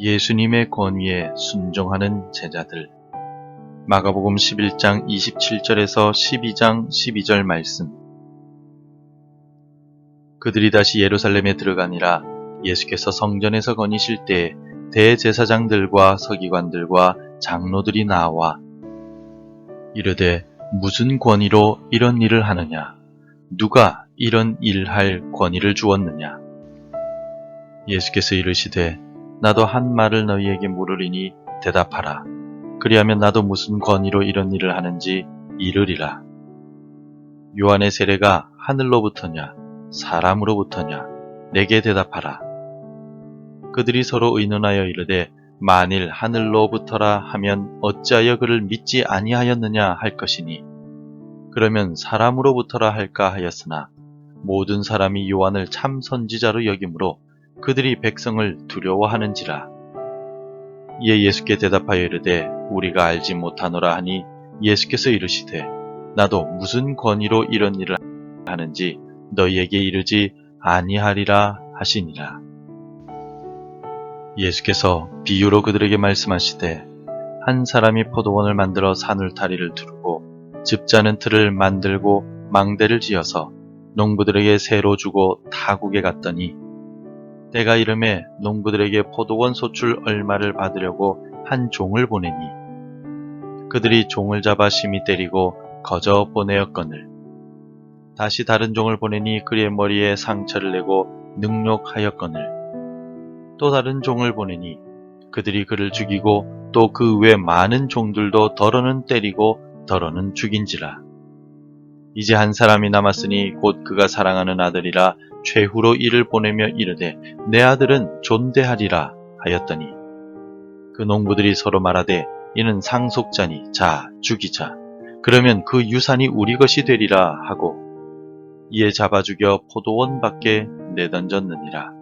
예수님의 권위에 순종하는 제자들. 마가복음 11장 27절에서 12장 12절 말씀. 그들이 다시 예루살렘에 들어가니라. 예수께서 성전에서 거니실 때에 대제사장들과 서기관들과 장로들이 나와 이르되 무슨 권위로 이런 일을 하느냐? 누가 이런 일할 권위를 주었느냐? 예수께서 이르시되 나도 한 말을 너희에게 물으리니 대답하라. 그리하면 나도 무슨 권위로 이런 일을 하는지 이르리라. 요한의 세례가 하늘로부터냐 사람으로부터냐? 내게 대답하라. 그들이 서로 의논하여 이르되 만일 하늘로부터라 하면 어찌하여 그를 믿지 아니하였느냐 할 것이니 그러면 사람으로부터라 할까 하였으나 모든 사람이 요한을 참 선지자로 여기므로 그들이 백성을 두려워하는지라. 이에 예수께 대답하여 이르되 우리가 알지 못하노라 하니 예수께서 이르시되 나도 무슨 권위로 이런 일을 하는지 너희에게 이르지 아니하리라 하시니라. 예수께서 비유로 그들에게 말씀하시되 한 사람이 포도원을 만들어 산울타리를 두르고 즙자는 틀을 만들고 망대를 지어서 농부들에게 새로 주고 타국에 갔더니 때가 이름에 농부들에게 포도원 소출 얼마를 받으려고 한 종을 보내니 그들이 종을 잡아 심히 때리고 거저 보내었거늘 다시 다른 종을 보내니 그의 머리에 상처를 내고 능욕하였거늘 또 다른 종을 보내니 그들이 그를 죽이고 또 그 외 많은 종들도 더러는 때리고 더러는 죽인지라. 이제 한 사람이 남았으니 곧 그가 사랑하는 아들이라 최후로 이를 보내며 이르되 내 아들은 존대하리라 하였더니 그 농부들이 서로 말하되 이는 상속자니 자 죽이자. 그러면 그 유산이 우리 것이 되리라 하고 이에 잡아 죽여 포도원 밖에 내던졌느니라.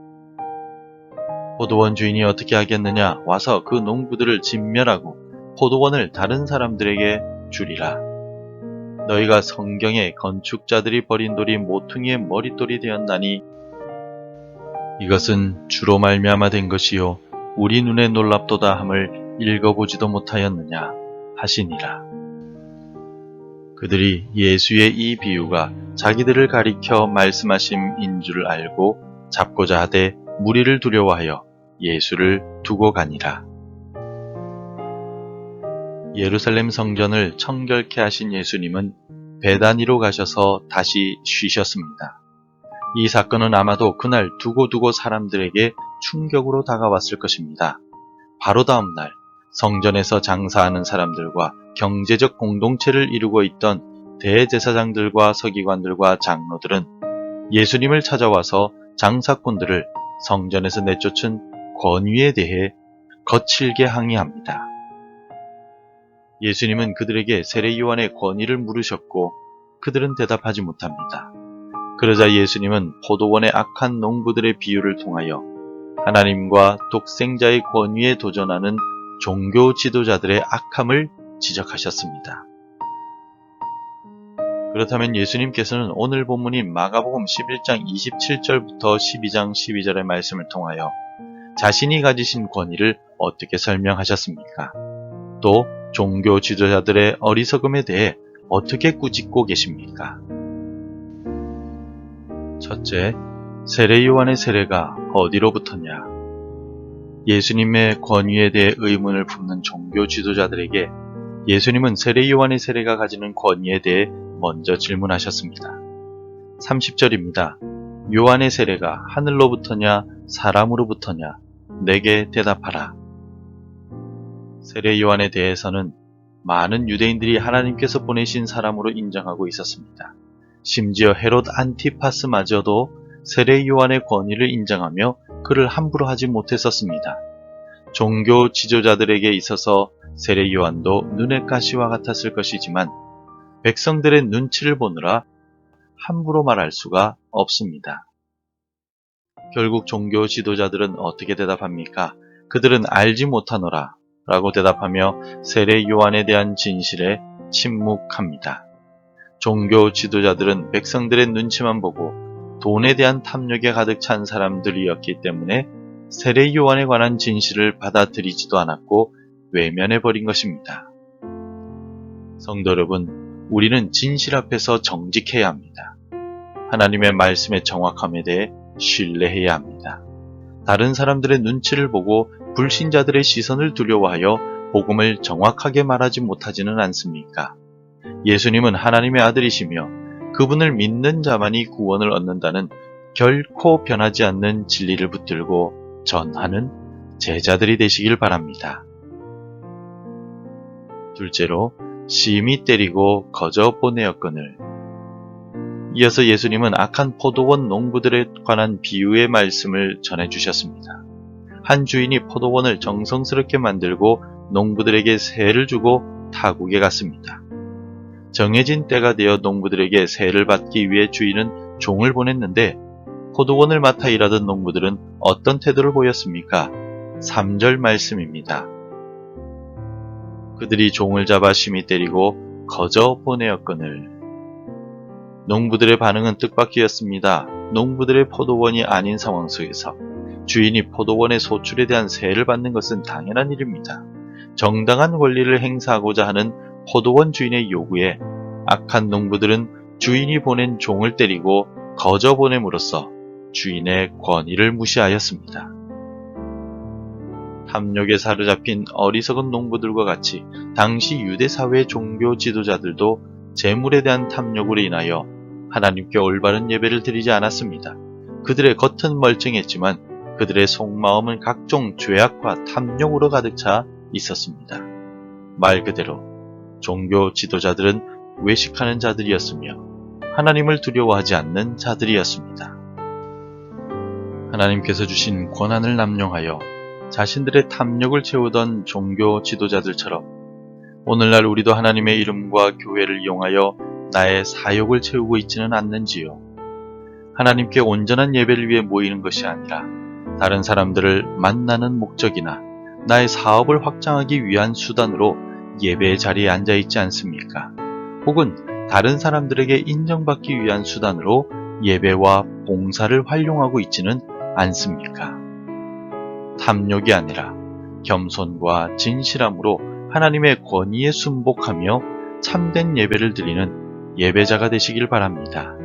포도원 주인이 어떻게 하겠느냐? 와서 그 농부들을 진멸하고 포도원을 다른 사람들에게 주리라. 너희가 성경에 건축자들이 버린 돌이 모퉁이의 머릿돌이 되었나니 이것은 주로 말미암아 된 것이요 우리 눈에 놀랍도다 함을 읽어보지도 못하였느냐 하시니라. 그들이 예수의 이 비유가 자기들을 가리켜 말씀하심인 줄 알고 잡고자 하되 무리를 두려워하여 예수를 두고 가니라. 예루살렘 성전을 청결케 하신 예수님은 베다니로 가셔서 다시 쉬셨습니다. 이 사건은 아마도 그날 두고두고 사람들에게 충격으로 다가왔을 것입니다. 바로 다음 날 성전에서 장사하는 사람들과 경제적 공동체를 이루고 있던 대제사장들과 서기관들과 장로들은 예수님을 찾아와서 장사꾼들을 성전에서 내쫓은 권위에 대해 거칠게 항의합니다. 예수님은 그들에게 세례 요한의 권위를 물으셨고 그들은 대답하지 못합니다. 그러자 예수님은 포도원의 악한 농부들의 비유를 통하여 하나님과 독생자의 권위에 도전하는 종교 지도자들의 악함을 지적하셨습니다. 그렇다면 예수님께서는 오늘 본문인 마가복음 11장 27절부터 12장 12절의 말씀을 통하여 자신이 가지신 권위를 어떻게 설명하셨습니까? 또 종교 지도자들의 어리석음에 대해 어떻게 꾸짖고 계십니까? 첫째, 세례 요한의 세례가 어디로부터냐? 예수님의 권위에 대해 의문을 품는 종교 지도자들에게 예수님은 세례 요한의 세례가 가지는 권위에 대해 먼저 질문하셨습니다. 30절입니다. 요한의 세례가 하늘로부터냐 사람으로부터냐? 내게 대답하라. 세례 요한에 대해서는 많은 유대인들이 하나님께서 보내신 사람으로 인정하고 있었습니다. 심지어 헤롯 안티파스마저도 세례 요한의 권위를 인정하며 그를 함부로 하지 못했었습니다. 종교 지도자들에게 있어서 세례 요한도 눈의 가시와 같았을 것이지만 백성들의 눈치를 보느라 함부로 말할 수가 없습니다. 결국 종교 지도자들은 어떻게 대답합니까? 그들은 알지 못하노라 라고 대답하며 세례 요한에 대한 진실에 침묵합니다. 종교 지도자들은 백성들의 눈치만 보고 돈에 대한 탐욕에 가득 찬 사람들이었기 때문에 세례 요한에 관한 진실을 받아들이지도 않았고 외면해버린 것입니다. 성도 여러분, 우리는 진실 앞에서 정직해야 합니다. 하나님의 말씀의 정확함에 대해 신뢰해야 합니다. 다른 사람들의 눈치를 보고 불신자들의 시선을 두려워하여 복음을 정확하게 말하지 못하지는 않습니까? 예수님은 하나님의 아들이시며 그분을 믿는 자만이 구원을 얻는다는 결코 변하지 않는 진리를 붙들고 전하는 제자들이 되시길 바랍니다. 둘째로, 심히 때리고 거저 보내었거늘. 이어서 예수님은 악한 포도원 농부들에 관한 비유의 말씀을 전해주셨습니다. 한 주인이 포도원을 정성스럽게 만들고 농부들에게 세를 주고 타국에 갔습니다. 정해진 때가 되어 농부들에게 세를 받기 위해 주인은 종을 보냈는데 포도원을 맡아 일하던 농부들은 어떤 태도를 보였습니까? 3절 말씀입니다. 그들이 종을 잡아 심히 때리고 거저 보내었거늘. 농부들의 반응은 뜻밖이었습니다. 농부들의 포도원이 아닌 상황 속에서 주인이 포도원의 소출에 대한 세를 받는 것은 당연한 일입니다. 정당한 권리를 행사하고자 하는 포도원 주인의 요구에 악한 농부들은 주인이 보낸 종을 때리고 거저 보냄으로써 주인의 권위를 무시하였습니다. 탐욕에 사로잡힌 어리석은 농부들과 같이 당시 유대 사회의 종교 지도자들도 재물에 대한 탐욕으로 인하여 하나님께 올바른 예배를 드리지 않았습니다. 그들의 겉은 멀쩡했지만 그들의 속마음은 각종 죄악과 탐욕으로 가득 차 있었습니다. 말 그대로 종교 지도자들은 외식하는 자들이었으며 하나님을 두려워하지 않는 자들이었습니다. 하나님께서 주신 권한을 남용하여 자신들의 탐욕을 채우던 종교 지도자들처럼 오늘날 우리도 하나님의 이름과 교회를 이용하여 나의 사욕을 채우고 있지는 않는지요? 하나님께 온전한 예배를 위해 모이는 것이 아니라 다른 사람들을 만나는 목적이나 나의 사업을 확장하기 위한 수단으로 예배의 자리에 앉아 있지 않습니까? 혹은 다른 사람들에게 인정받기 위한 수단으로 예배와 봉사를 활용하고 있지는 않습니까? 탐욕이 아니라 겸손과 진실함으로 하나님의 권위에 순복하며 참된 예배를 드리는 예배자가 되시길 바랍니다.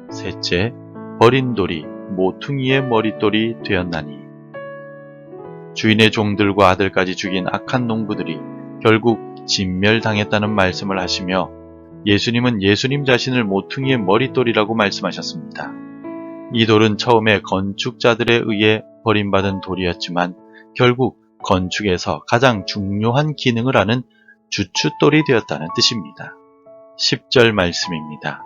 셋째, 버린 돌이 모퉁이의 머릿돌이 되었나니. 주인의 종들과 아들까지 죽인 악한 농부들이 결국 진멸당했다는 말씀을 하시며 예수님은 예수님 자신을 모퉁이의 머릿돌이라고 말씀하셨습니다. 이 돌은 처음에 건축자들에 의해 버림받은 돌이었지만 결국 건축에서 가장 중요한 기능을 하는 주춧돌이 되었다는 뜻입니다. 10절 말씀입니다.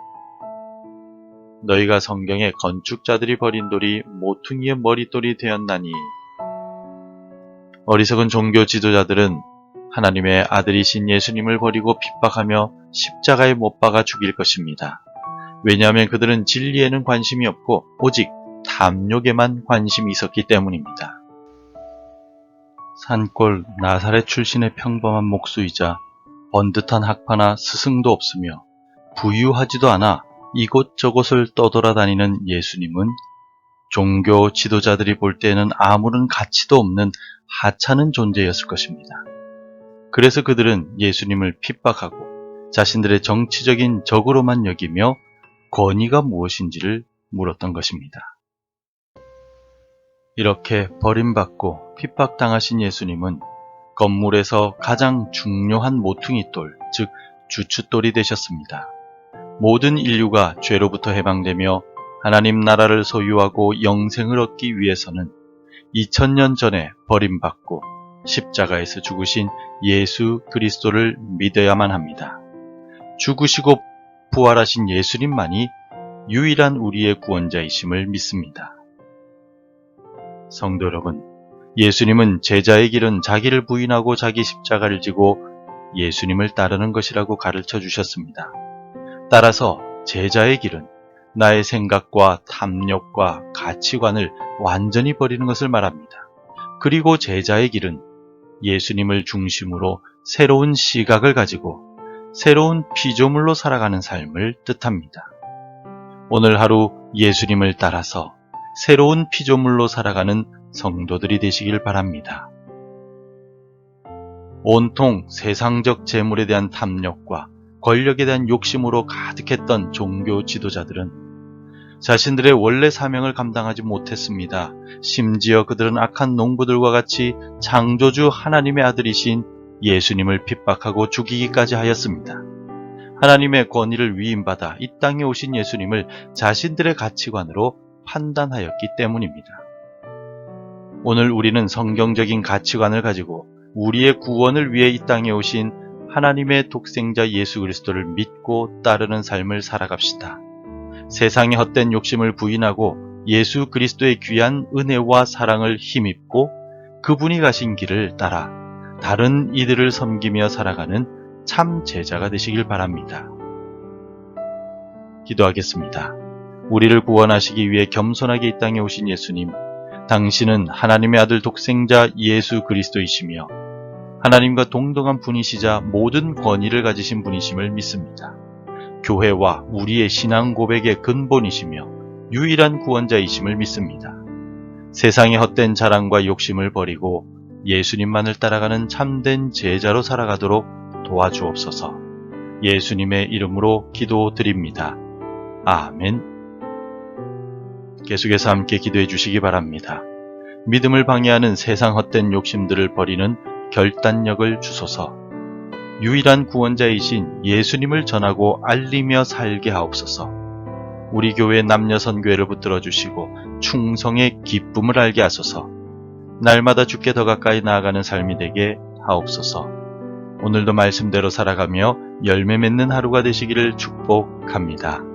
너희가 성경에 건축자들이 버린 돌이 모퉁이의 머릿돌이 되었나니. 어리석은 종교 지도자들은 하나님의 아들이신 예수님을 버리고 핍박하며 십자가에 못 박아 죽일 것입니다. 왜냐하면 그들은 진리에는 관심이 없고 오직 탐욕에만 관심이 있었기 때문입니다. 산골 나사렛 출신의 평범한 목수이자 번듯한 학파나 스승도 없으며 부유하지도 않아 이곳저곳을 떠돌아다니는 예수님은 종교 지도자들이 볼 때에는 아무런 가치도 없는 하찮은 존재였을 것입니다. 그래서 그들은 예수님을 핍박하고 자신들의 정치적인 적으로만 여기며 권위가 무엇인지를 물었던 것입니다. 이렇게 버림받고 핍박당하신 예수님은 건물에서 가장 중요한 모퉁이돌, 즉 주춧돌이 되셨습니다. 모든 인류가 죄로부터 해방되며 하나님 나라를 소유하고 영생을 얻기 위해서는 2000년 전에 버림받고 십자가에서 죽으신 예수 그리스도를 믿어야만 합니다. 죽으시고 부활하신 예수님만이 유일한 우리의 구원자이심을 믿습니다. 성도 여러분, 예수님은 제자의 길은 자기를 부인하고 자기 십자가를 지고 예수님을 따르는 것이라고 가르쳐 주셨습니다. 따라서 제자의 길은 나의 생각과 탐욕과 가치관을 완전히 버리는 것을 말합니다. 그리고 제자의 길은 예수님을 중심으로 새로운 시각을 가지고 새로운 피조물로 살아가는 삶을 뜻합니다. 오늘 하루 예수님을 따라서 새로운 피조물로 살아가는 성도들이 되시길 바랍니다. 온통 세상적 재물에 대한 탐욕과 권력에 대한 욕심으로 가득했던 종교 지도자들은 자신들의 원래 사명을 감당하지 못했습니다. 심지어 그들은 악한 농부들과 같이 창조주 하나님의 아들이신 예수님을 핍박하고 죽이기까지 하였습니다. 하나님의 권위를 위임받아 이 땅에 오신 예수님을 자신들의 가치관으로 판단하였기 때문입니다. 오늘 우리는 성경적인 가치관을 가지고 우리의 구원을 위해 이 땅에 오신 하나님의 독생자 예수 그리스도를 믿고 따르는 삶을 살아갑시다. 세상의 헛된 욕심을 부인하고 예수 그리스도의 귀한 은혜와 사랑을 힘입고 그분이 가신 길을 따라 다른 이들을 섬기며 살아가는 참 제자가 되시길 바랍니다. 기도하겠습니다. 우리를 구원하시기 위해 겸손하게 이 땅에 오신 예수님, 당신은 하나님의 아들 독생자 예수 그리스도이시며 하나님과 동등한 분이시자 모든 권위를 가지신 분이심을 믿습니다. 교회와 우리의 신앙 고백의 근본이시며 유일한 구원자이심을 믿습니다. 세상의 헛된 자랑과 욕심을 버리고 예수님만을 따라가는 참된 제자로 살아가도록 도와주옵소서. 예수님의 이름으로 기도드립니다. 아멘. 계속해서 함께 기도해 주시기 바랍니다. 믿음을 방해하는 세상 헛된 욕심들을 버리는 결단력을 주소서. 유일한 구원자이신 예수님을 전하고 알리며 살게 하옵소서. 우리 교회 남녀 선교회를 붙들어 주시고 충성의 기쁨을 알게 하소서. 날마다 주께 더 가까이 나아가는 삶이 되게 하옵소서. 오늘도 말씀대로 살아가며 열매 맺는 하루가 되시기를 축복합니다.